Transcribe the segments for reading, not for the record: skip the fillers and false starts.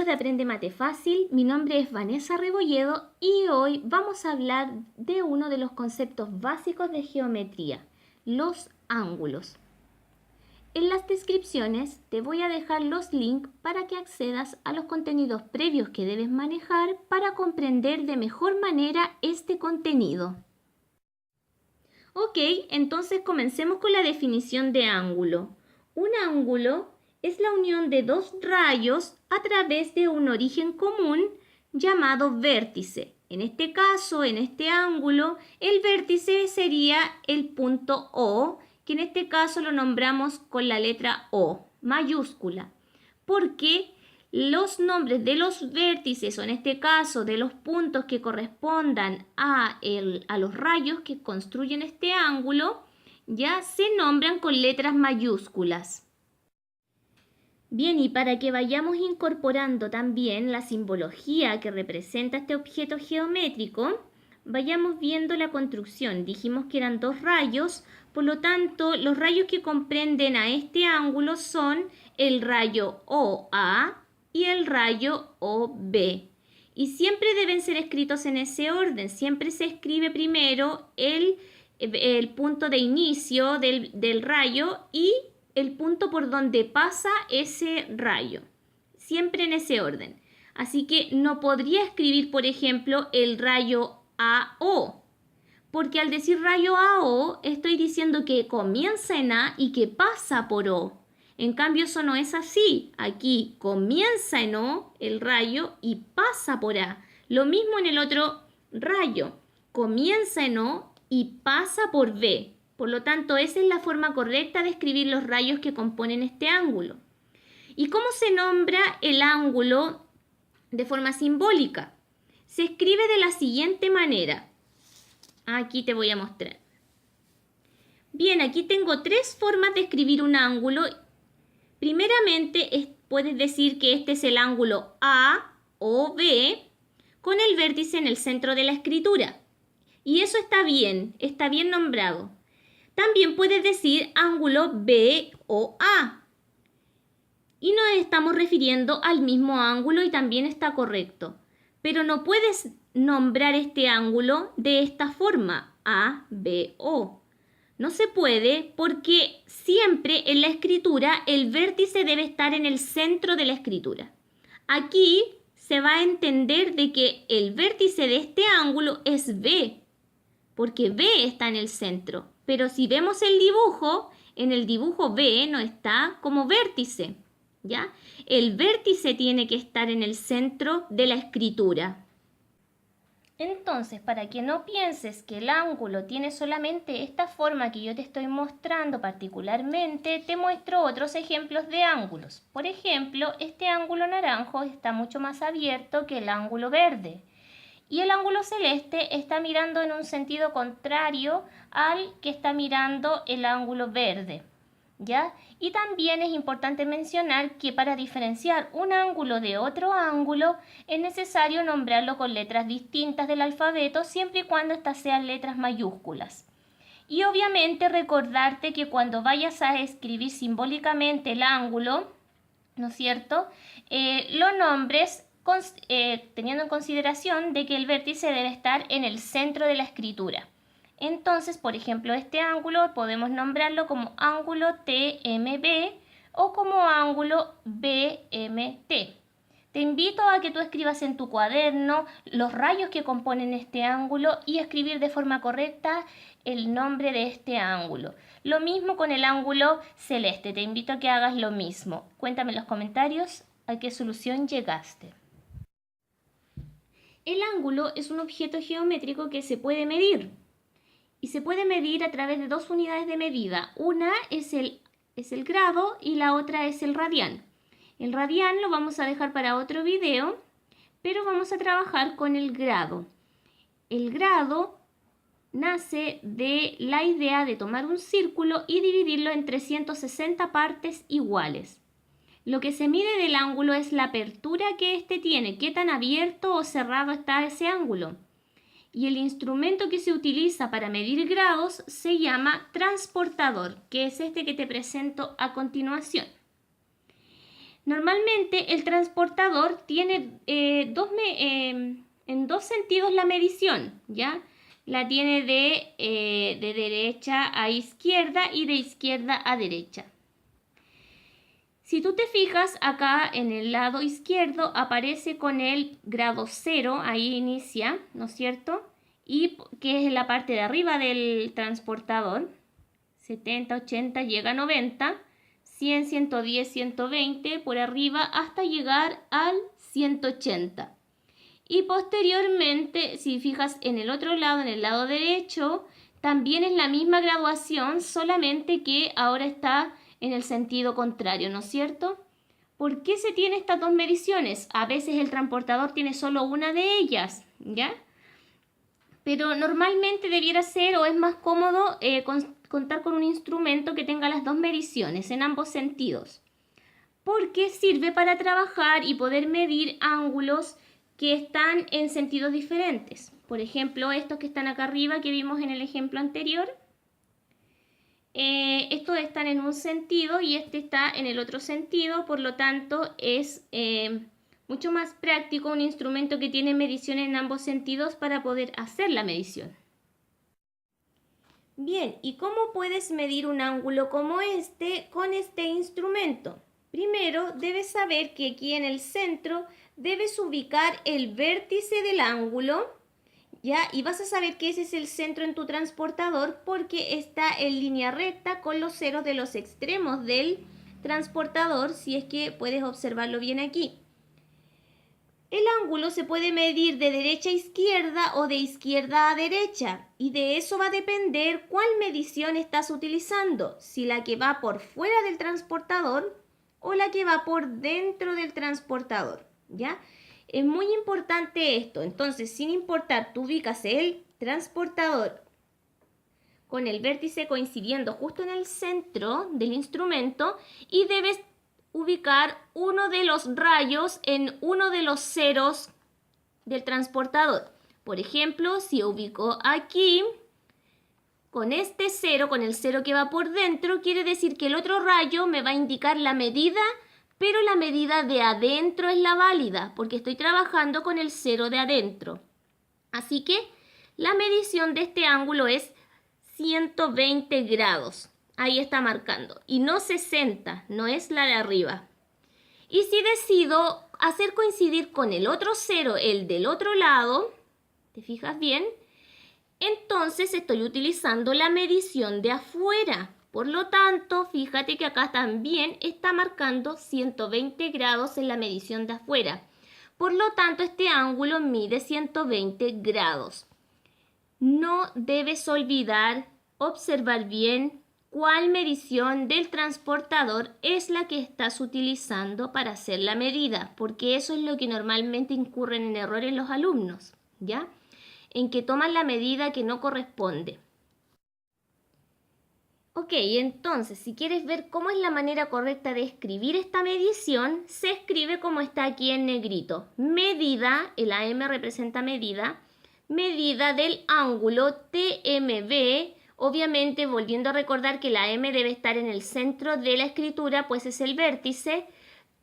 amigos de Aprende Mate Fácil, mi nombre es Vanessa Rebolledo y hoy vamos a hablar de uno de los conceptos básicos de geometría, los ángulos. En las descripciones te voy a dejar los links para que accedas a los contenidos previos que debes manejar para comprender de mejor manera este contenido. Ok, entonces comencemos con la definición de ángulo. Un ángulo es la unión de dos rayos a través de un origen común llamado vértice. En este caso, en este ángulo, el vértice sería el punto O, que en este caso lo nombramos con la letra O, mayúscula, porque los nombres de los vértices, o en este caso de los puntos que correspondan a los rayos que construyen este ángulo, ya se nombran con letras mayúsculas. Bien, y para que vayamos incorporando también la simbología que representa este objeto geométrico, vayamos viendo la construcción. Dijimos que eran dos rayos, por lo tanto, los rayos que comprenden a este ángulo son el rayo OA y el rayo OB. Y siempre deben ser escritos en ese orden. Siempre se escribe primero el punto de inicio del rayo y el punto por donde pasa ese rayo, siempre en ese orden. Así que no podría escribir, por ejemplo, el rayo AO, porque al decir rayo AO estoy diciendo que comienza en A y que pasa por O. En cambio, eso no es así. Aquí comienza en O el rayo y pasa por A. Lo mismo en el otro rayo. Comienza en O y pasa por B. Por lo tanto, esa es la forma correcta de escribir los rayos que componen este ángulo. ¿Y cómo se nombra el ángulo de forma simbólica? Se escribe de la siguiente manera. Aquí te voy a mostrar. Bien, aquí tengo tres formas de escribir un ángulo. Primeramente, puedes decir que este es el ángulo A o B con el vértice en el centro de la escritura. Y eso está bien nombrado. También puedes decir ángulo B o A. Y nos estamos refiriendo al mismo ángulo y también está correcto. Pero no puedes nombrar este ángulo de esta forma, A, B, O. No se puede porque siempre en la escritura el vértice debe estar en el centro de la escritura. Aquí se va a entender de que el vértice de este ángulo es B, porque B está en el centro. Pero si vemos el dibujo, en el dibujo B no está como vértice, ¿ya? El vértice tiene que estar en el centro de la escritura. Entonces, para que no pienses que el ángulo tiene solamente esta forma que yo te estoy mostrando particularmente, te muestro otros ejemplos de ángulos. Por ejemplo, este ángulo naranjo está mucho más abierto que el ángulo verde. Y el ángulo celeste está mirando en un sentido contrario al que está mirando el ángulo verde, ¿ya? Y también es importante mencionar que para diferenciar un ángulo de otro ángulo es necesario nombrarlo con letras distintas del alfabeto siempre y cuando estas sean letras mayúsculas. Y obviamente recordarte que cuando vayas a escribir simbólicamente el ángulo, ¿no es cierto?, lo nombres teniendo en consideración de que el vértice debe estar en el centro de la escritura. Entonces, por ejemplo, este ángulo podemos nombrarlo como ángulo TMB o como ángulo BMT. Te invito a que tú escribas en tu cuaderno los rayos que componen este ángulo y escribir de forma correcta el nombre de este ángulo. Lo mismo con el ángulo celeste. Te invito a que hagas lo mismo. Cuéntame en los comentarios a qué solución llegaste. El ángulo es un objeto geométrico que se puede medir y se puede medir a través de dos unidades de medida. Una es el grado y la otra es el radian. El radian lo vamos a dejar para otro video, pero vamos a trabajar con el grado. El grado nace de la idea de tomar un círculo y dividirlo en 360 partes iguales. Lo que se mide del ángulo es la apertura que éste tiene, qué tan abierto o cerrado está ese ángulo. Y el instrumento que se utiliza para medir grados se llama transportador, que es este que te presento a continuación. Normalmente el transportador tiene en dos sentidos la medición, ¿ya? La tiene de derecha a izquierda y de izquierda a derecha. Si tú te fijas, acá en el lado izquierdo aparece con el grado 0, ahí inicia, ¿no es cierto? Y que es la parte de arriba del transportador, 70, 80, llega a 90, 100, 110, 120, por arriba hasta llegar al 180. Y posteriormente, si fijas en el otro lado, en el lado derecho, también es la misma graduación, solamente que ahora está en el sentido contrario, ¿no es cierto? ¿Por qué se tienen estas dos mediciones? A veces el transportador tiene solo una de ellas, ¿ya? Pero normalmente debiera ser o es más cómodo contar con un instrumento que tenga las dos mediciones en ambos sentidos, porque sirve para trabajar y poder medir ángulos que están en sentidos diferentes. Por ejemplo, estos que están acá arriba que vimos en el ejemplo anterior, estos están en un sentido y este está en el otro sentido, por lo tanto es mucho más práctico un instrumento que tiene medición en ambos sentidos para poder hacer la medición. Bien, ¿y cómo puedes medir un ángulo como este con este instrumento? Primero, debes saber que aquí en el centro debes ubicar el vértice del ángulo, ¿ya? Y vas a saber que ese es el centro en tu transportador porque está en línea recta con los ceros de los extremos del transportador, si es que puedes observarlo bien aquí. El ángulo se puede medir de derecha a izquierda o de izquierda a derecha y de eso va a depender cuál medición estás utilizando, si la que va por fuera del transportador o la que va por dentro del transportador, ¿ya? Es muy importante esto, entonces sin importar, tú ubicas el transportador con el vértice coincidiendo justo en el centro del instrumento y debes ubicar uno de los rayos en uno de los ceros del transportador. Por ejemplo, si ubico aquí con este cero, con el cero que va por dentro, quiere decir que el otro rayo me va a indicar la medida, pero la medida de adentro es la válida, porque estoy trabajando con el cero de adentro. Así que la medición de este ángulo es 120 grados. Ahí está marcando. Y no 60, no es la de arriba. Y si decido hacer coincidir con el otro cero, el del otro lado, ¿te fijas bien? Entonces estoy utilizando la medición de afuera. Por lo tanto, fíjate que acá también está marcando 120 grados en la medición de afuera. Por lo tanto, este ángulo mide 120 grados. No debes olvidar observar bien cuál medición del transportador es la que estás utilizando para hacer la medida, porque eso es lo que normalmente incurren en errores los alumnos, ¿ya? En que toman la medida que no corresponde. Ok, entonces, si quieres ver cómo es la manera correcta de escribir esta medición, se escribe como está aquí en negrito. Medida, el AM representa medida del ángulo TMB, obviamente volviendo a recordar que la M debe estar en el centro de la escritura, pues es el vértice,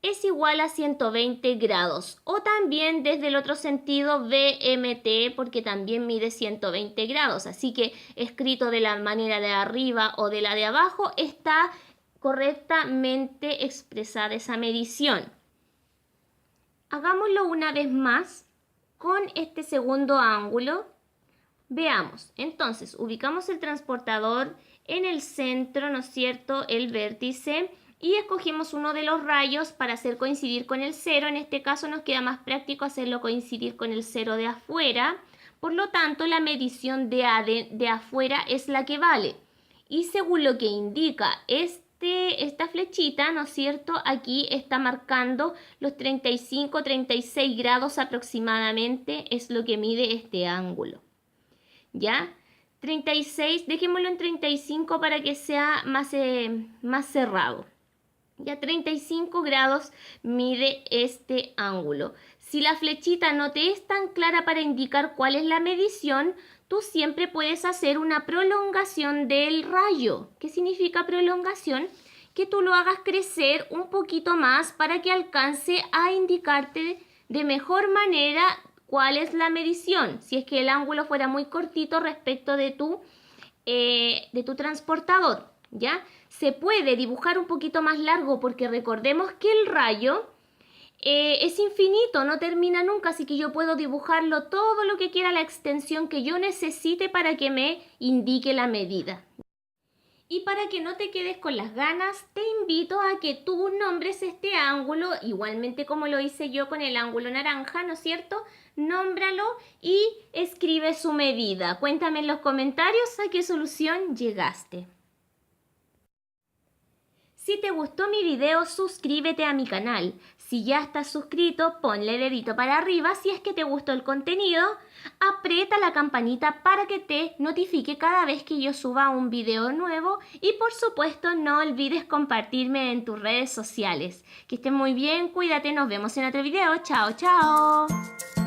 es igual a 120 grados. O también desde el otro sentido VMT, porque también mide 120 grados. Así que escrito de la manera de arriba o de la de abajo, está correctamente expresada esa medición. Hagámoslo una vez más con este segundo ángulo. Veamos, entonces ubicamos el transportador en el centro, ¿no es cierto?, el vértice, y escogimos uno de los rayos para hacer coincidir con el cero. En este caso nos queda más práctico hacerlo coincidir con el cero de afuera, por lo tanto la medición de afuera es la que vale. Y según lo que indica esta flechita, ¿no es cierto?, aquí está marcando los 35-36 grados aproximadamente, es lo que mide este ángulo. ¿Ya? 36, dejémoslo en 35 para que sea más cerrado. Ya 35 grados mide este ángulo. Si la flechita no te es tan clara para indicar cuál es la medición, tú siempre puedes hacer una prolongación del rayo. ¿Qué significa prolongación? que tú lo hagas crecer un poquito más para que alcance a indicarte de mejor manera cuál es la medición. Si es que el ángulo fuera muy cortito respecto de tu transportador, ¿ya? Se puede dibujar un poquito más largo porque recordemos que el rayo es infinito, no termina nunca, así que yo puedo dibujarlo todo lo que quiera, la extensión que yo necesite para que me indique la medida. Y para que no te quedes con las ganas, te invito a que tú nombres este ángulo, igualmente como lo hice yo con el ángulo naranja, ¿no es cierto? Nómbralo y escribe su medida. Cuéntame en los comentarios a qué solución llegaste. Si te gustó mi video, suscríbete a mi canal. Si ya estás suscrito, ponle dedito para arriba si es que te gustó el contenido. Aprieta la campanita para que te notifique cada vez que yo suba un video nuevo. Y por supuesto, no olvides compartirme en tus redes sociales. Que estés muy bien, cuídate, nos vemos en otro video. Chao, chao.